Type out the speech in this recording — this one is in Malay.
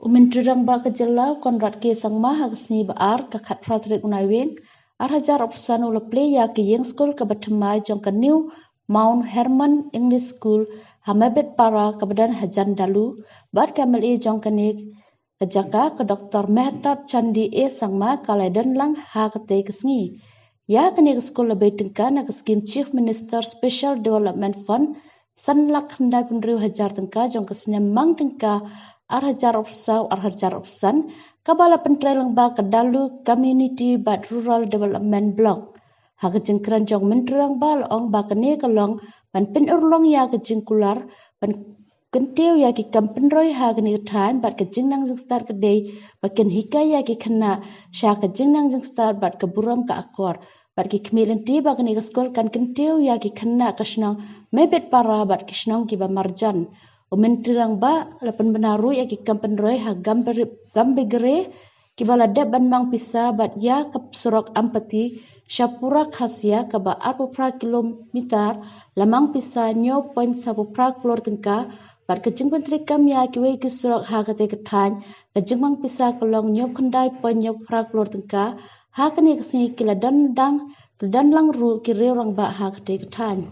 Umintrang ba kejelau Konrad ke sangma hagsni baar kakat Frederick Unaiwing hajar opsan ulaple ya ke yang school ke batemai jong ke New Mount Hermon English School hamabet para kebadan hajan dalu bat kamel e jong ke ni kejaka ke Dr. Mehtab Chandi e sangma kalaidan lang ha kete kesni ya ke ni school lebih tengka na ke skim Chief Minister Special Development Fund sanlak handai penriu hajar tengka jong ke mang tengka hajar opsan kabala pentrailang ba kedalu community but rural development block ha kejengkran jong menterang ba long ba kene kalong pan pin urlong ya kejengkular pan kentiu ya ki kampenroi ha kene than bat kejengnang jeng start kedai bakin hikaya ki kena sya kejengnang jeng start bat keburam ka akor bat ki kemilen ti ba kene skol kan kentiu ya ki kena kasnang mebet para bat kisnang ki ba marjan Umentirang ba lapan benaru ya ki kampenroi ha gambe gere ki bala de banmang pisa bat ya kap surok ampati syapura khasya ka ba 4 kilometer lamang pisa nyo point 1 klor tengka bat kejeng pentri kam ya ki we ki surok ha kate kethan kejeng mang pisa kolong nyo khandai point nyo klor tengka ha kene kesni kiladan lang ru ki reurang ba ha kate kethan